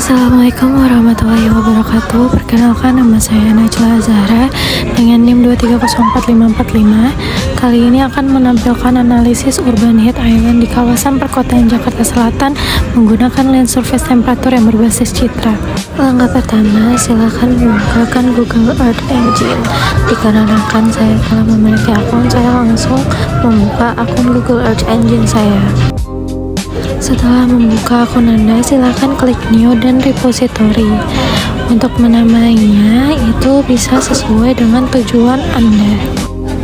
Assalamualaikum warahmatullahi wabarakatuh. Perkenalkan, nama saya Najla Zahra dengan NIM 2304545. Kali ini akan menampilkan analisis urban heat island di kawasan perkotaan Jakarta Selatan menggunakan lens surface temperature yang berbasis citra. Langkah pertama, silakan membukakan Google Earth Engine. Dikarenakan saya telah memiliki akun, saya langsung membuka akun Google Earth Engine saya. Setelah membuka akun Anda, silakan klik New dan Repository. Untuk menamainya itu bisa sesuai dengan tujuan Anda.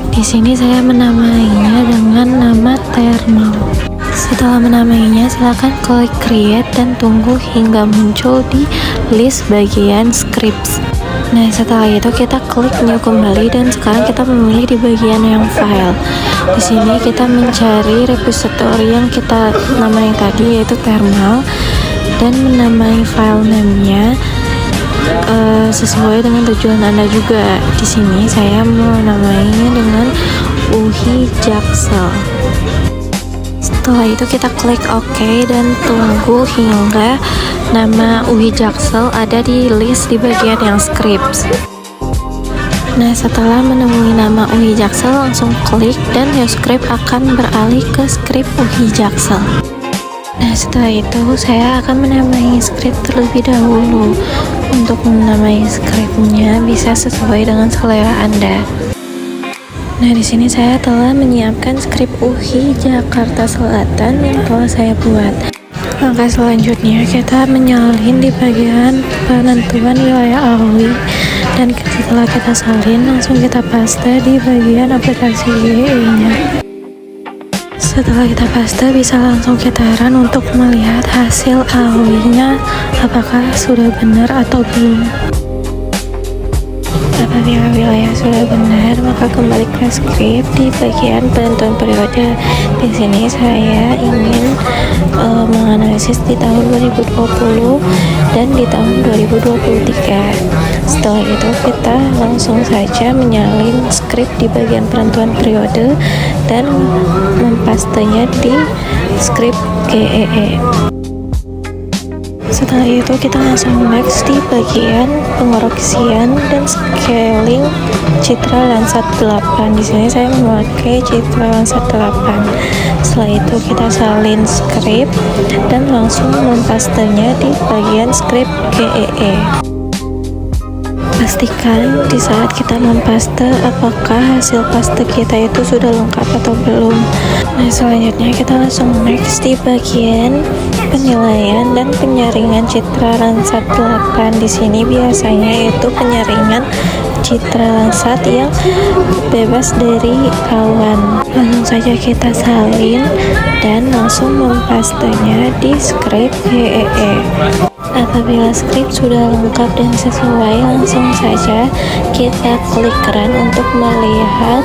Di sini saya menamainya dengan nama thermal. Setelah menamainya, silakan klik Create dan tunggu hingga muncul di list bagian scripts. Nah, setelah itu kita klik New kembali dan sekarang kita memilih di bagian yang file. Di sini kita mencari repository yang kita namai tadi, yaitu thermal, dan menamai file name-nya sesuai dengan tujuan Anda juga. Di sini saya mau namainya dengan UHI Jaksel. Setelah itu kita klik OK dan tunggu hingga nama UHI Jaksel ada di list di bagian yang scripts. Nah, setelah menemui nama UHI Jaksel, langsung klik dan your script akan beralih ke script UHI Jaksel. Nah, setelah itu saya akan menamai script terlebih dahulu. Untuk menamai scriptnya bisa sesuai dengan selera Anda. Nah, di sini saya telah menyiapkan script UHI Jakarta Selatan yang telah saya buat. Langkah selanjutnya kita menyalin di bagian penentuan wilayah AOI, dan setelah kita salin langsung kita paste di bagian aplikasi GE-nya. Setelah kita paste, bisa langsung kita run untuk melihat hasil AOI-nya apakah sudah benar atau belum. Apabila wilayah sudah benar, maka kembali ke script di bagian penentuan periode. Di sini saya ingin menganalisis di tahun 2020 dan di tahun 2023. Setelah itu kita langsung saja menyalin script di bagian penentuan periode dan mempastenya di script GEE. Setelah itu kita langsung next di bagian pengoreksian dan scaling citra Landsat 8. Di sini saya memakai citra Landsat 8. Setelah itu kita salin script dan langsung mempastenya di bagian script GEE. Pastikan di saat kita mempaste apakah hasil paste kita itu sudah lengkap atau belum. Nah, selanjutnya kita langsung next di bagian penilaian dan penyaringan citra Landsat 8. Di sini biasanya itu penyaringan citra Landsat yang bebas dari awan. Langsung saja kita salin dan langsung mempastenya di script GEE. Apabila script sudah lengkap dan sesuai, langsung saja kita klik run untuk melihat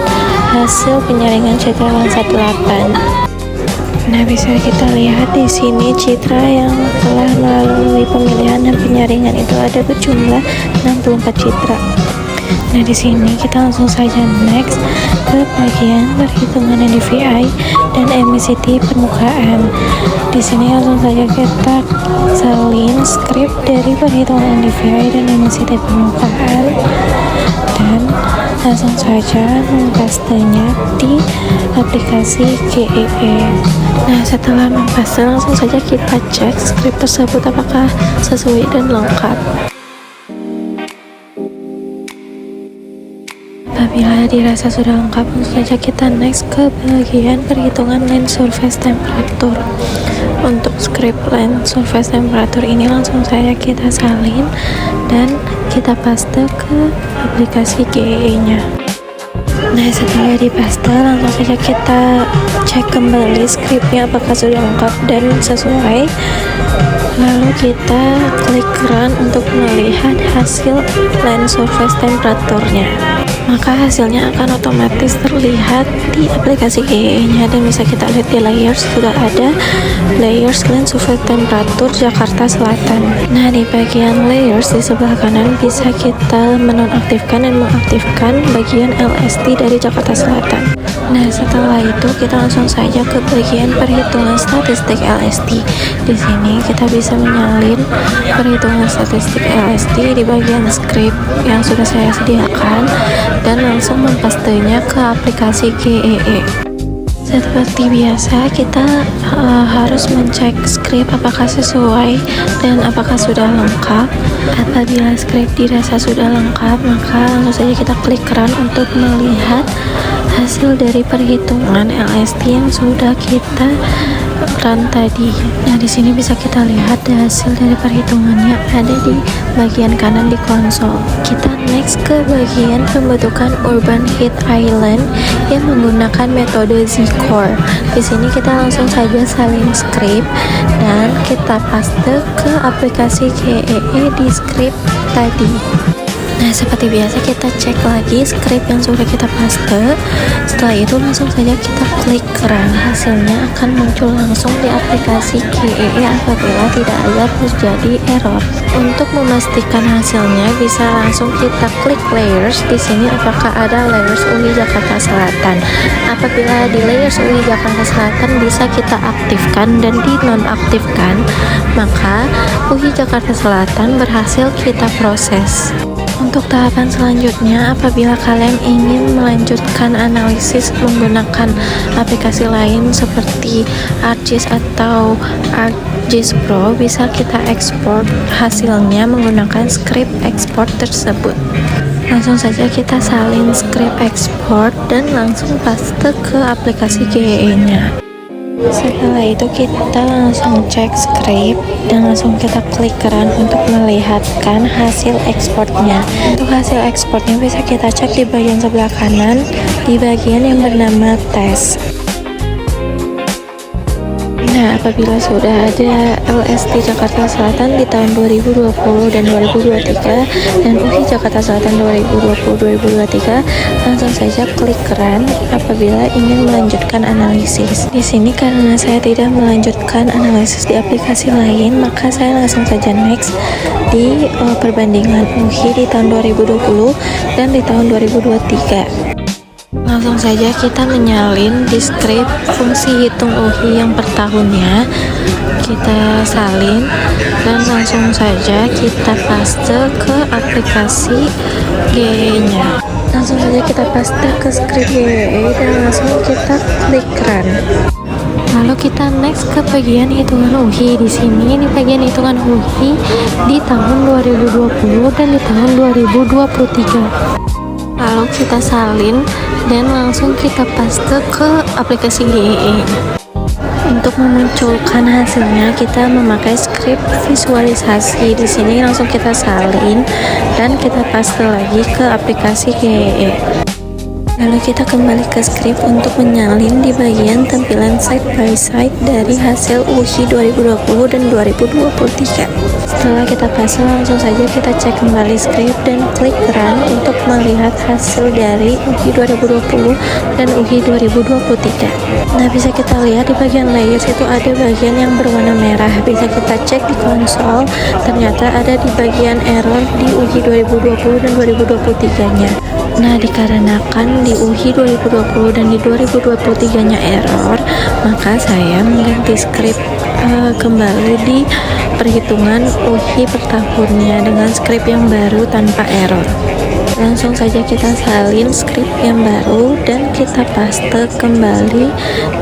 hasil penyaringan citra Landsat 8. Nah, bisa kita lihat di sini citra yang telah melalui pemilihan dan penyaringan itu ada berjumlah 64 citra. Nah, di sini kita langsung saja next ke bagian perhitungan NDVI dan emisi permukaan. Di sini langsung saja kita salin script dari perhitungan NDVI dan emisi permukaan dan langsung saja mempastenya di aplikasi GEE. Nah, setelah mempaste langsung saja kita cek script tersebut apakah sesuai dan lengkap. Apabila dirasa sudah lengkap, langsung saja kita next ke bagian perhitungan lens surface temperature. Untuk script lens surface temperature ini langsung saja kita salin dan kita paste ke aplikasi GEE-nya. Nah, setelah dipaste langsung saja kita cek kembali scriptnya apakah sudah lengkap dan sesuai. Lalu kita klik run untuk melihat hasil lens surface temperature-nya. Maka hasilnya akan otomatis terlihat di aplikasi GEE-nya dan bisa kita lihat di layers, sudah ada layers lens surface temperature Jakarta Selatan. Nah, di bagian layers di sebelah kanan bisa kita menonaktifkan dan mengaktifkan bagian LST dari Jakarta Selatan. Nah, setelah itu kita langsung saja ke bagian perhitungan statistik LST. Di sini kita bisa bisa menyalin perhitungan statistik LSD di bagian script yang sudah saya sediakan dan langsung mempastenya ke aplikasi GEE. Seperti biasa, kita harus mencek script apakah sesuai dan apakah sudah lengkap. Apabila script dirasa sudah lengkap, maka langsung saja kita klik run untuk melihat hasil dari perhitungan LSD yang sudah kita run tadi. Nah, di sini bisa kita lihat hasil dari perhitungannya ada di bagian kanan di konsol. Kita next ke bagian pembentukan Urban Heat Island yang menggunakan metode Z-Core. Di sini kita langsung saja salin script dan kita paste ke aplikasi GEE di script tadi. Nah, seperti biasa kita cek lagi script yang sudah kita paste. Setelah itu langsung saja kita klik run. Hasilnya akan muncul langsung di aplikasi GEE apabila tidak ada terjadi error. Untuk memastikan hasilnya bisa langsung kita klik layers. Di sini apakah ada layers UI Jakarta Selatan. Apabila di layers UI Jakarta Selatan bisa kita aktifkan dan dinonaktifkan, maka UI Jakarta Selatan berhasil kita proses. Untuk tahapan selanjutnya, apabila kalian ingin melanjutkan analisis menggunakan aplikasi lain seperti ArcGIS atau ArcGIS Pro, bisa kita ekspor hasilnya menggunakan script export tersebut. Langsung saja kita salin script export dan langsung paste ke aplikasi GEE-nya. Setelah itu kita langsung cek script dan langsung kita klik run untuk melihatkan hasil ekspornya. Untuk hasil ekspornya bisa kita cek di bagian sebelah kanan di bagian yang bernama tes. Nah, apabila sudah ada LSD Jakarta Selatan di tahun 2020 dan 2023 dan UI Jakarta Selatan 2020-2023, langsung saja klik run apabila ingin melanjutkan analisis. Di sini karena saya tidak melanjutkan analisis di aplikasi lain, maka saya langsung saja next di perbandingan UI di tahun 2020 dan di tahun 2023. Langsung saja kita menyalin di script fungsi hitung UI yang per tahunnya, kita salin dan langsung saja kita paste ke aplikasi GEE-nya. Langsung saja kita paste ke script GEE dan langsung kita klik run. Lalu kita next ke bagian hitungan UI. Di sini di bagian hitungan UI di tahun 2020 dan di tahun 2023. Lalu kita salin dan langsung kita paste ke aplikasi GEE. Untuk memunculkan hasilnya kita memakai script visualisasi. Di sini langsung kita salin dan kita paste lagi ke aplikasi GEE. Lalu kita kembali ke script untuk menyalin di bagian tampilan side by side dari hasil UI 2020 dan 2023. Setelah kita pasang, langsung saja kita cek kembali script dan klik run untuk melihat hasil dari UI 2020 dan UI 2023. Nah, bisa kita lihat di bagian layers itu ada bagian yang berwarna merah. Bisa kita cek di konsol, ternyata ada di bagian error di UI 2020 dan 2023-nya. Nah, dikarenakan di UI 2020 dan di 2023-nya error, maka saya mengganti script kembali di perhitungan UI per tahunnya dengan script yang baru tanpa error. Langsung saja kita salin script yang baru dan kita paste kembali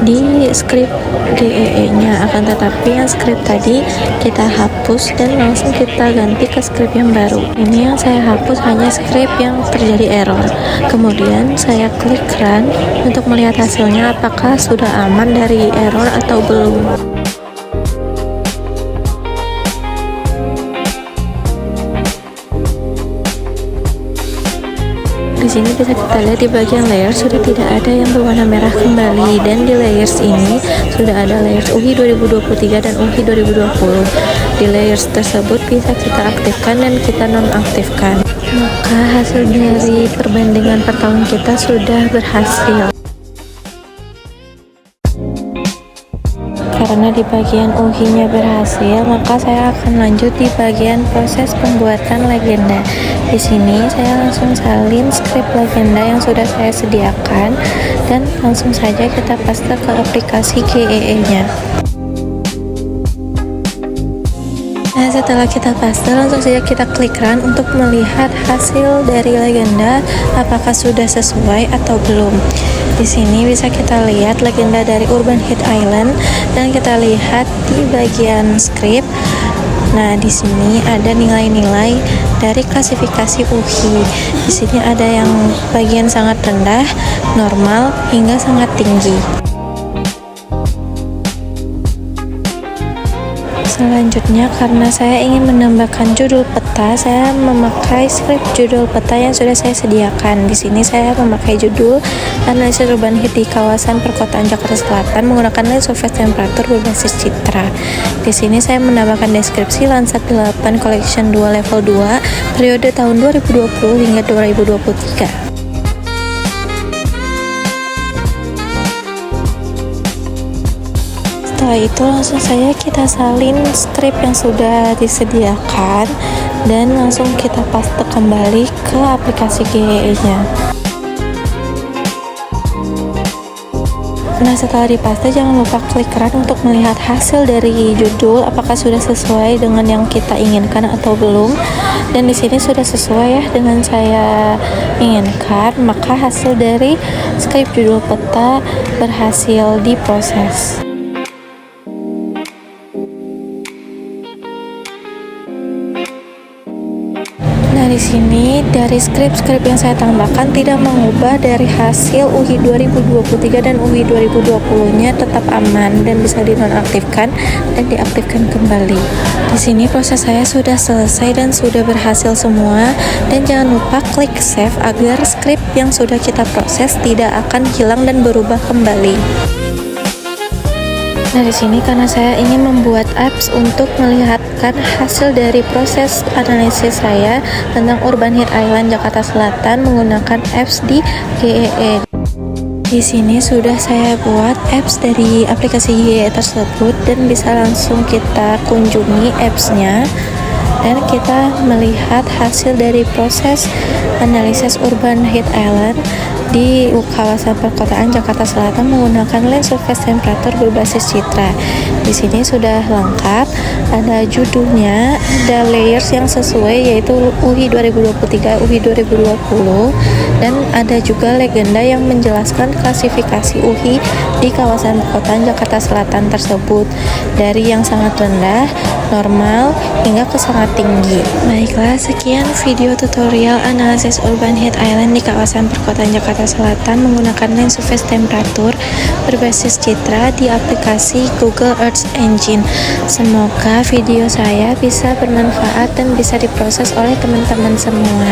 di script GEE-nya. Akan tetapi yang script tadi kita hapus dan langsung kita ganti ke script yang baru. Ini yang saya hapus hanya script yang terjadi error. Kemudian saya klik run untuk melihat hasilnya apakah sudah aman dari error atau belum. Di sini bisa kita lihat di bagian layer sudah tidak ada yang berwarna merah kembali, dan di layers ini sudah ada layers UI 2023 dan UI 2020. Di layers tersebut bisa kita aktifkan dan kita nonaktifkan. Maka hasil dari perbandingan per tahun kita sudah berhasil. Karena di bagian UI-nya berhasil, maka saya akan lanjut di bagian proses pembuatan legenda. Di sini saya langsung salin script legenda yang sudah saya sediakan dan langsung saja kita paste ke aplikasi GEE-nya. setelah kita paste, langsung saja kita klik run untuk melihat hasil dari legenda apakah sudah sesuai atau belum. Di sini bisa kita lihat legenda dari Urban Heat Island dan kita lihat di bagian script. Nah, di sini ada nilai-nilai dari klasifikasi UHI. Di sini ada yang bagian sangat rendah, normal, hingga sangat tinggi. Selanjutnya, karena saya ingin menambahkan judul peta, saya memakai script judul peta yang sudah saya sediakan. Di sini saya memakai judul analisis urban heat di kawasan perkotaan Jakarta Selatan menggunakan lens surface temperature berbasis citra. Di sini saya menambahkan deskripsi Landsat 8 Collection 2 level 2 periode tahun 2020 hingga 2023. Setelah itu langsung saja kita salin script yang sudah disediakan dan langsung kita paste kembali ke aplikasi GEE-nya. Nah, setelah dipaste jangan lupa klik run untuk melihat hasil dari judul apakah sudah sesuai dengan yang kita inginkan atau belum. Dan di sini sudah sesuai ya dengan saya inginkan, maka hasil dari script judul peta berhasil diproses. Nah, di sini dari script yang saya tambahkan tidak mengubah dari hasil UHI 2023 dan UHI 2020-nya tetap aman dan bisa dinonaktifkan dan diaktifkan kembali. Di sini proses saya sudah selesai dan sudah berhasil semua, dan jangan lupa klik save agar script yang sudah kita proses tidak akan hilang dan berubah kembali. Nah, di sini karena saya ingin membuat apps untuk melihatkan hasil dari proses analisis saya tentang Urban Heat Island Jakarta Selatan menggunakan apps di GEE. Di sini sudah saya buat apps dari aplikasi GEE tersebut dan bisa langsung kita kunjungi apps-nya dan kita melihat hasil dari proses analisis Urban Heat Island di kawasan perkotaan Jakarta Selatan menggunakan lens surface temperature berbasis citra. Di sini sudah lengkap, ada judulnya, ada layers yang sesuai yaitu UHI 2023, UHI 2020, dan ada juga legenda yang menjelaskan klasifikasi UHI di kawasan perkotaan Jakarta Selatan tersebut dari yang sangat rendah, normal, hingga ke sangat tinggi. Baiklah, sekian video tutorial analisis Urban Heat Island di kawasan perkotaan Jakarta Selatan menggunakan lens surface temperature berbasis citra di aplikasi Google Earth Engine. Semoga video saya bisa bermanfaat dan bisa diproses oleh teman-teman semua.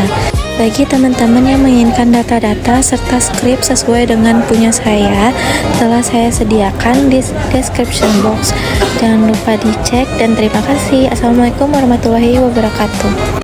Bagi teman-teman yang menginginkan data-data serta script sesuai dengan punya saya, telah saya sediakan di description box. Jangan lupa dicek dan terima kasih. Assalamualaikum warahmatullahi wabarakatuh.